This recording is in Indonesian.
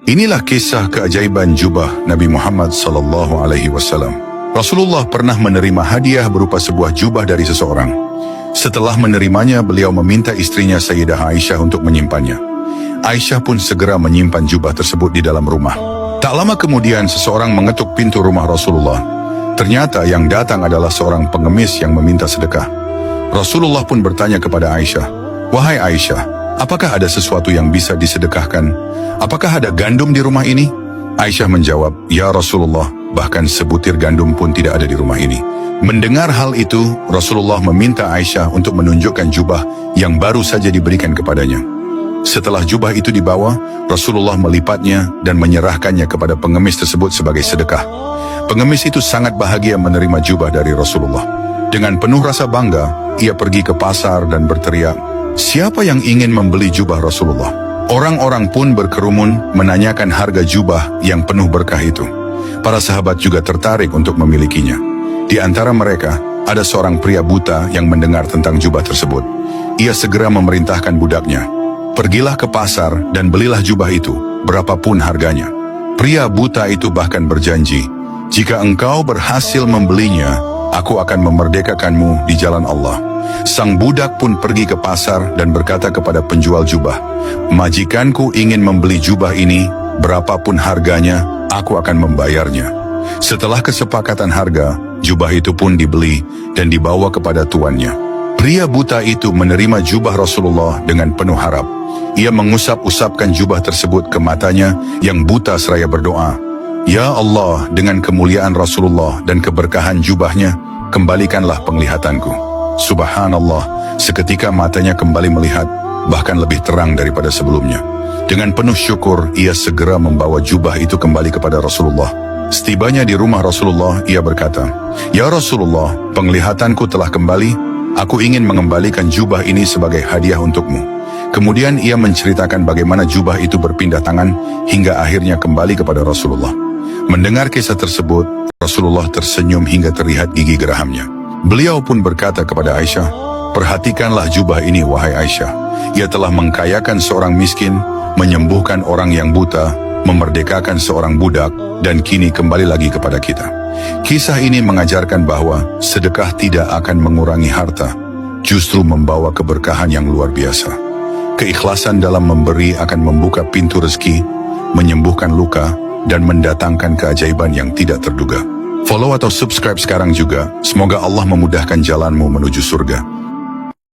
Inilah kisah keajaiban jubah Nabi Muhammad SAW. Rasulullah pernah menerima hadiah berupa sebuah jubah dari seseorang. Setelah menerimanya, beliau meminta istrinya Sayyidah Aisyah untuk menyimpannya. Aisyah pun segera menyimpan jubah tersebut di dalam rumah. Tak lama kemudian, seseorang mengetuk pintu rumah Rasulullah. Ternyata yang datang adalah seorang pengemis yang meminta sedekah. Rasulullah pun bertanya kepada Aisyah, "Wahai Aisyah, apakah ada sesuatu yang bisa disedekahkan? Apakah ada gandum di rumah ini?" Aisyah menjawab, "Ya Rasulullah, bahkan sebutir gandum pun tidak ada di rumah ini." Mendengar hal itu, Rasulullah meminta Aisyah untuk menunjukkan jubah yang baru saja diberikan kepadanya. Setelah jubah itu dibawa, Rasulullah melipatnya dan menyerahkannya kepada pengemis tersebut sebagai sedekah. Pengemis itu sangat bahagia menerima jubah dari Rasulullah. Dengan penuh rasa bangga, ia pergi ke pasar dan berteriak, "Siapa yang ingin membeli jubah Rasulullah?" Orang-orang pun berkerumun menanyakan harga jubah yang penuh berkah itu. Para sahabat juga tertarik untuk memilikinya. Di antara mereka, ada seorang pria buta yang mendengar tentang jubah tersebut. Ia segera memerintahkan budaknya, "Pergilah ke pasar dan belilah jubah itu, berapapun harganya." Pria buta itu bahkan berjanji, "Jika engkau berhasil membelinya, aku akan memerdekakanmu di jalan Allah." Sang budak pun pergi ke pasar dan berkata kepada penjual jubah, "Majikanku ingin membeli jubah ini, berapapun harganya, aku akan membayarnya." Setelah kesepakatan harga, jubah itu pun dibeli dan dibawa kepada tuannya. Pria buta itu menerima jubah Rasulullah dengan penuh harap. Ia mengusap-usapkan jubah tersebut ke matanya yang buta seraya berdoa, "Ya Allah, dengan kemuliaan Rasulullah dan keberkahan jubahnya, kembalikanlah penglihatanku." Subhanallah, seketika matanya kembali melihat, bahkan lebih terang daripada sebelumnya. Dengan penuh syukur, ia segera membawa jubah itu kembali kepada Rasulullah. Setibanya di rumah Rasulullah, ia berkata, "Ya Rasulullah, penglihatanku telah kembali, aku ingin mengembalikan jubah ini sebagai hadiah untukmu." Kemudian ia menceritakan bagaimana jubah itu berpindah tangan hingga akhirnya kembali kepada Rasulullah. Mendengar kisah tersebut, Rasulullah tersenyum hingga terlihat gigi gerahamnya. Beliau pun berkata kepada Aisyah, "Perhatikanlah jubah ini, wahai Aisyah. Ia telah mengkayakan seorang miskin, menyembuhkan orang yang buta, memerdekakan seorang budak, dan kini kembali lagi kepada kita." Kisah ini mengajarkan bahwa sedekah tidak akan mengurangi harta, justru membawa keberkahan yang luar biasa. Keikhlasan dalam memberi akan membuka pintu rezeki, menyembuhkan luka, dan mendatangkan keajaiban yang tidak terduga. Follow atau subscribe sekarang juga. Semoga Allah memudahkan jalanmu menuju surga.